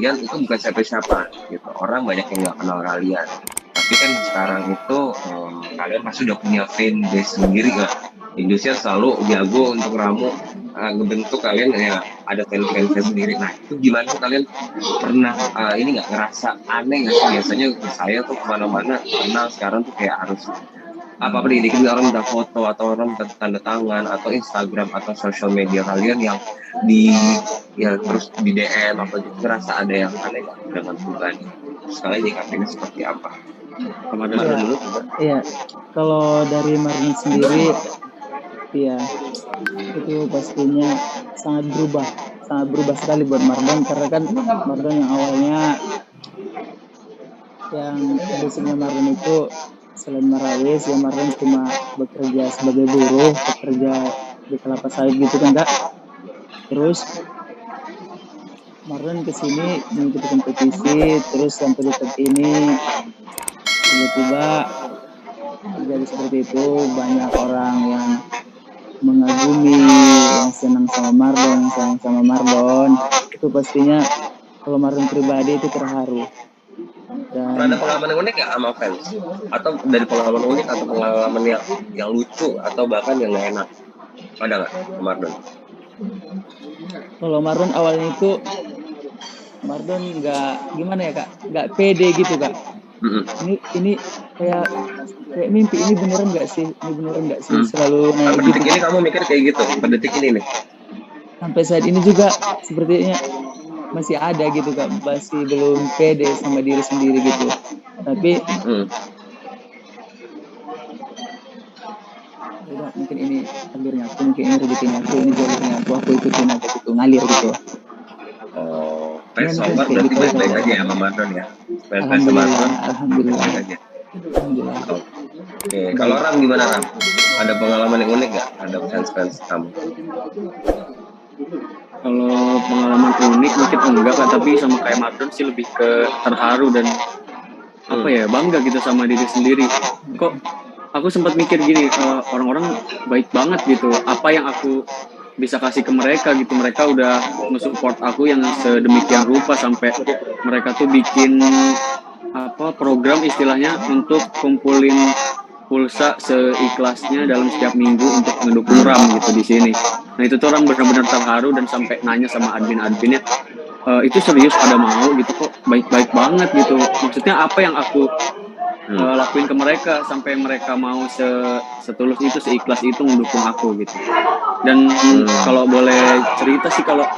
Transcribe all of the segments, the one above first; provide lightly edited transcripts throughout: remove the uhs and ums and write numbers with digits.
kalian itu bukan siapa-siapa gitu. Orang banyak yang nggak kenal kalian. Tapi kan sekarang itu kalian pasti udah punya fan base sendiri nggak? Indonesia selalu jago untuk ramu ngebentuk kalian ya ada fan sendiri. Nah itu gimana sih kalian pernah ini nggak ngerasa aneh nggak sih? Biasanya saya tuh kemana-mana kenal sekarang tuh kayak harus apa dikit orang minta foto atau orang minta tanda tangan atau Instagram atau sosial media kalian yang di ya terus di DM apa gitu ngerasa ada yang aneh nggak dengan pribadi sekali nyikapinnya seperti apa kemarin Iya, dulu iya. Kalau dari Marlon sendiri, ya itu pastinya sangat berubah sekali buat Marlon karena kan Marlon yang awalnya yang basicnya Marlon itu selain Marawis, ya Marlon cuma bekerja sebagai buruh, bekerja di kelapa sawit gitu kan Kak. Terus Marlon kesini mengikuti kompetisi, terus sampai detik ini tiba-tiba terjadi seperti itu, banyak orang yang mengagumi, yang senang sama Marlon, yang sayang sama Marlon. Itu pastinya kalau Marlon pribadi itu terharu. Dan pernah ada pengalaman yang unik ya sama fans atau dari pengalaman unik atau pengalaman yang lucu atau bahkan yang nggak enak ada nggak kemarin kalau Marlon awalnya itu Marlon nggak gimana ya Kak, nggak pede gitu Kak. Ini kayak mimpi, ini beneran nggak sih, selalu naik pada gitu. detik ini kamu mikir kayak gitu pada detik ini nih Sampai saat ini juga sepertinya masih ada gitu Kak, masih belum pede sama diri sendiri gitu. Tapi udah mungkin ini takdirnya aku, mungkin ini rezekinya aku, ini jalurnya aku ikutin aja gitu, ngalir gitu. Fans sobat berarti baik-baik aja ya sama Marlon ya. Fans sama Marlon Alhamdulillah. aja. Oke, kalau Ram gimana Ram? Ada pengalaman yang unik nggak? Ada fans kamu? Kalau pengalaman unik mungkin enggak Kak, tapi sama kayak Marlon sih lebih ke terharu dan apa ya, bangga gitu sama diri sendiri. Kok aku sempat mikir gini, orang-orang baik banget gitu, apa yang aku bisa kasih ke mereka gitu, mereka udah nge-support aku yang sedemikian rupa sampai mereka tuh bikin apa program istilahnya untuk kumpulin pulsa seikhlasnya dalam setiap minggu untuk mendukung Ram gitu di sini. Nah itu tuh orang benar-benar terharu dan sampai nanya sama admin-adminnya, itu serius pada mau gitu, kok baik-baik banget gitu. Maksudnya apa yang aku lakuin ke mereka sampai mereka mau setulus itu, seikhlas itu mendukung aku gitu. Dan kalau boleh cerita sih, kalau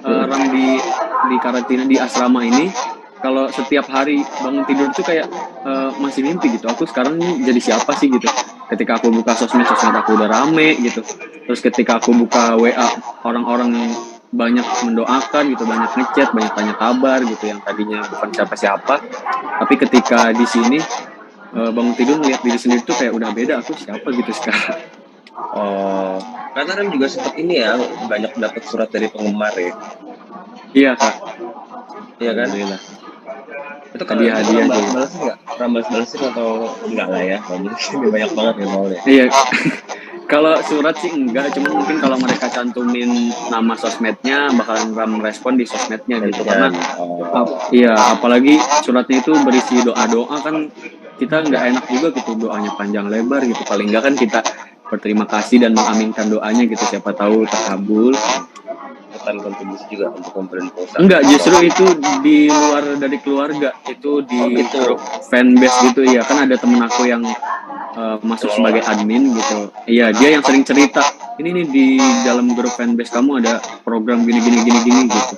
Ram di karantina di asrama ini, kalau setiap hari bangun tidur tuh kayak masih mimpi gitu. Aku sekarang jadi siapa sih gitu. Ketika aku buka sosmed aku udah rame gitu. Terus ketika aku buka WA, orang-orang banyak mendoakan gitu, banyak ngechat, banyak tanya kabar gitu, yang tadinya bukan siapa-siapa. Tapi ketika di sini bangun tidur ngeliat diri sendiri tuh kayak udah beda, aku siapa gitu sekarang. Karena Ram juga sempat ini ya, banyak dapat surat dari penggemar ya. Iya Kak. Iya kan? Alhamdulillah. Itu kalau hadiah balas-balasin nggak? Balas-balasin atau enggak lah ya? Mungkin banyak banget ya soalnya. Iya. Kalau surat sih enggak, cuma mungkin kalau mereka cantumin nama sosmednya bakalan Ram respon di sosmednya gitu. Karena iya, apalagi suratnya itu berisi doa-doa kan, kita nggak enak juga gitu doanya panjang lebar gitu. Paling nggak kan kita berterima kasih dan mengaminkan doanya gitu, siapa tahu terkabul. Bukan kontribusi juga untuk kumpulin pulsa. Enggak, justru itu di luar dari keluarga, itu di grup fanbase gitu ya. Kan ada temen aku yang masuk sebagai admin gitu. Iya, dia yang sering cerita, ini nih di dalam grup fanbase kamu ada program gini gitu.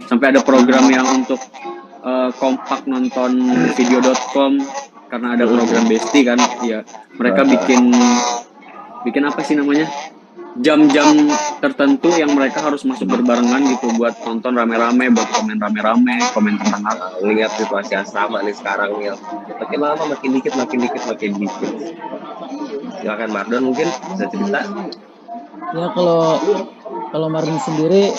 Sampai ada program yang untuk kompak nonton video.com karena ada program Besti kan. Ya, mereka bikin apa sih namanya? Jam-jam tertentu yang mereka harus masuk berbarengan gitu buat nonton rame-rame, buat komen rame-rame, komen tentang apa. Lihat situasi asrama nih sekarang nih, makin lama makin dikit. Silakan Marlon mungkin bisa cerita. Ya kalau Marlon sendiri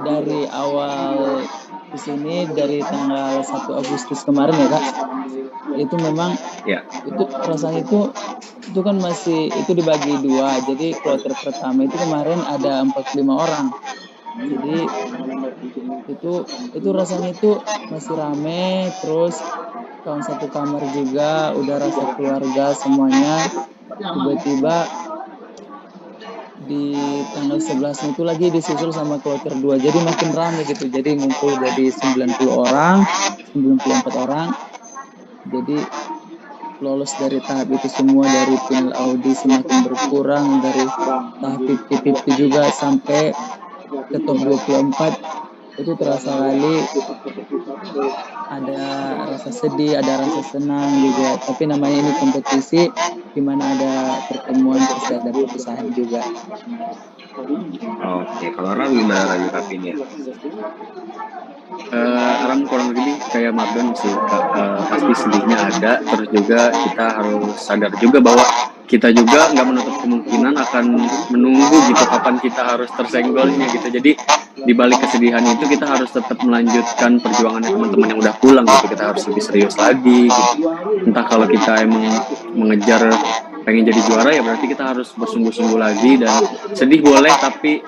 dari awal di sini dari tanggal 1 Agustus kemarin ya Kak, itu memang itu rasanya itu kan masih itu dibagi dua. Jadi kloter pertama itu kemarin ada 45 orang. Jadi itu rasanya itu masih rame, terus kawan satu kamar juga udah rasa keluarga semuanya. Tiba-tiba di tanggal 11 itu lagi disusul sama kloter 2, jadi makin rame gitu, jadi ngumpul jadi 90 orang, 94 orang, jadi lolos dari tahap itu semua, dari final audisi makin berkurang, dari tahap 50-50 juga sampai ke top 24. Itu terasa kali, ada rasa sedih, ada rasa senang juga, tapi namanya ini kompetisi dimana ada pertemuan pasti ada perpisahan juga. Oke, kalau Ram gimana lagi nyikapinnya? Ram kurang lebih kayak Mardon sih, pasti sedihnya ada, terus juga kita harus sadar juga bahwa kita juga nggak menutup kemungkinan akan menunggu gitu kapan kita harus tersenggolnya gitu. Jadi di balik kesedihan itu kita harus tetap melanjutkan perjuangannya teman-teman yang udah pulang gitu. Kita harus lebih serius lagi gitu. Entah kalau kita emang mengejar pengen jadi juara, ya berarti kita harus bersungguh-sungguh lagi, dan sedih boleh tapi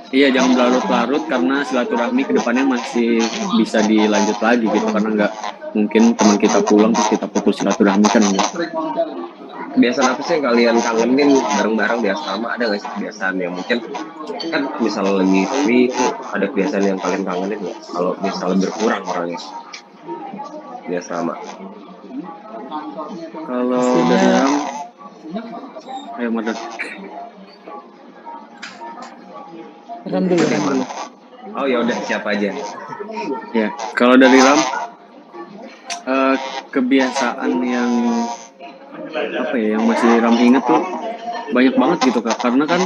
Iya, jangan berlarut-larut, karena silaturahmi kedepannya masih bisa dilanjut lagi gitu, karena nggak mungkin teman kita pulang terus kita putus silaturahmi kan enggak. Kebiasaan apa sih yang kalian kangenin bareng-bareng di asrama? Ada nggak sih kebiasaan yang mungkin kan misalnya lagi free itu ada kebiasaan yang kalian kangenin nggak? Kalau misalnya berkurang orangnya di asrama. Kalau dari Ram, ayo Madad. Ram dulu. Oh ya udah, siapa aja? Ya, kalau dari Ram, kebiasaan yang yang masih Ram inget tuh banyak banget gitu Kak, karena kan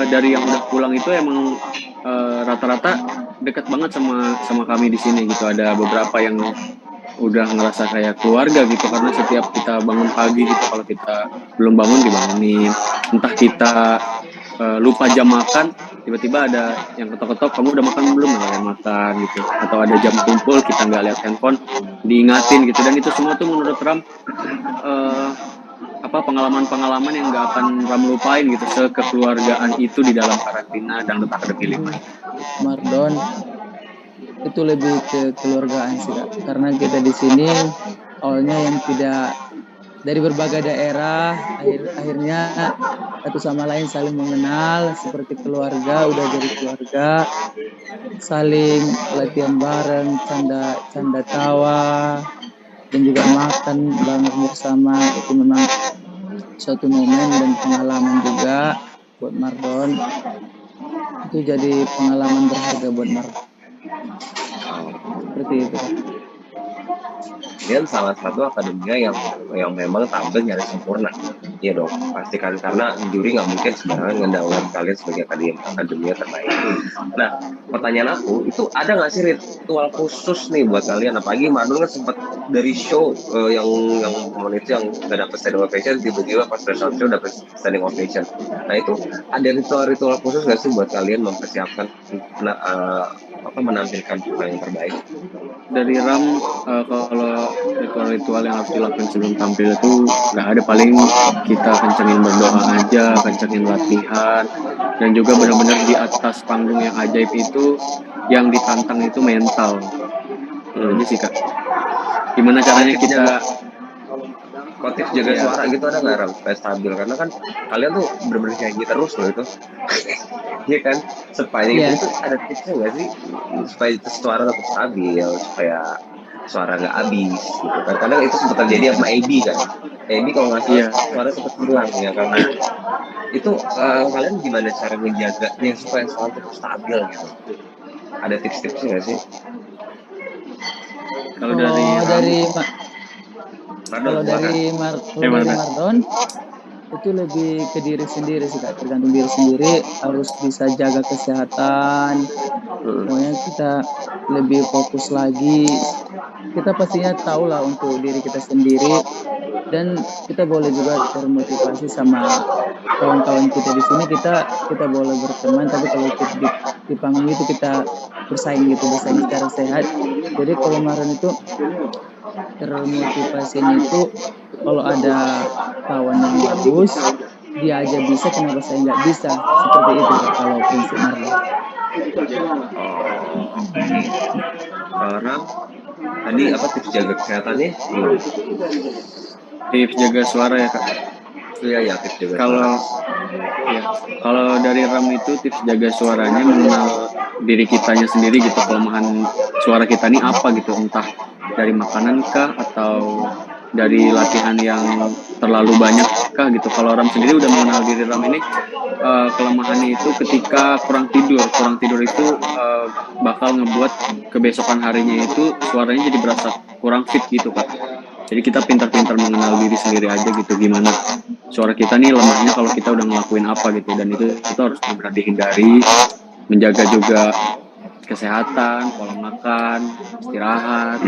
dari yang udah pulang itu emang rata-rata dekat banget sama kami di sini gitu. Ada beberapa yang udah ngerasa kayak keluarga gitu, karena setiap kita bangun pagi gitu, kalau kita belum bangun dibangunin, entah kita lupa jam makan, tiba-tiba ada yang ketok-ketok, kamu udah makan belum? Nggak makan gitu, atau ada jam kumpul kita nggak lihat handphone, diingatin gitu. Dan itu semua tuh menurut Ram pengalaman-pengalaman yang nggak akan Ram lupain gitu, sekekeluargaan itu di dalam karantina dan letak Negeri 5. Mardon, itu lebih ke keluargaan sih Kak, karena kita di sini awalnya yang tidak dari berbagai daerah, akhirnya satu sama lain saling mengenal seperti keluarga, udah jadi keluarga, saling latihan bareng, canda tawa, dan juga makan bareng bersama. Itu memang suatu momen dan pengalaman juga buat Mardon. Itu jadi pengalaman berharga buat Mardon. Seperti itu. Dan salah satu akademia yang memang tampil nyaris sempurna. Iya dong, pastikan, karena juri nggak mungkin sembarangan ngedaulat kalian sebagai akademia terbaik. Nah, pertanyaan aku, itu ada nggak sih ritual khusus nih buat kalian? Apalagi Mardon kan sempat dari show yang momen itu yang nggak dapet standing ovation, tiba-tiba pas special show dapet standing ovation. Nah itu ada ritual khusus nggak sih buat kalian mempersiapkan menampilkan yang terbaik? Dari Ram, kalau ritual-ritual yang harus dilakukan sebelum tampil itu nggak ada, paling kita kencengin berdoa aja, kencengin latihan, dan juga benar-benar di atas panggung yang ajaib itu yang ditantang itu mental. Aja sih Kak. Gimana caranya kita kotif jaga suara gitu, ada nggak Ram supaya stabil? Karena kan kalian tuh bener-bener nyanyi terus loh itu. Iya kan, supaya itu ada tipsnya nggak sih supaya suara tetap stabil, supaya suara nggak habis gitu kan? Karena itu sempat terjadi sama Ebi kan. Ebi kalau nggak salah suara sempat hilang ya, karena itu kalian gimana cara menjaganya supaya suara tetap stabil gitu? Ada tips-tipsnya nggak sih? Kalau dari Mardon itu lebih ke diri sendiri sih Kak, tergantung diri sendiri, harus bisa jaga kesehatan. Pokoknya kita lebih fokus lagi. Kita pastinya tahu lah untuk diri kita sendiri, dan kita boleh juga termotivasi sama kawan-kawan kita di sini. Kita boleh berteman, tapi kalau di panggung itu kita bersaing secara sehat. Jadi kalau kemarin itu termotivasinya itu kalau ada kawan yang bagus, dia aja bisa, kenapa saya nggak bisa? Seperti itu Kak, kalau prinsip Marley. Oh, oke. Sekarang tadi apa tips jaga kesehatannya? Belum. Tips jaga suara ya Kak. Iya ya tips jaga suara. Kalau ya, kalau dari Ram itu tips jaga suaranya mengenal diri kitanya sendiri gitu, kelemahan suara kita ini apa gitu, entah dari makanan kah atau dari latihan yang terlalu banyak kah gitu. Kalau Ram sendiri udah mengenal diri Ram ini, kelemahannya itu ketika kurang tidur. Kurang tidur itu bakal ngebuat kebesokan harinya itu suaranya jadi berasa kurang fit gitu Kak. Jadi kita pintar-pintar mengenal diri sendiri aja gitu, gimana suara kita nih lemahnya kalau kita udah ngelakuin apa gitu, dan itu harus benar dihindari. Menjaga juga kesehatan, pola makan, istirahat,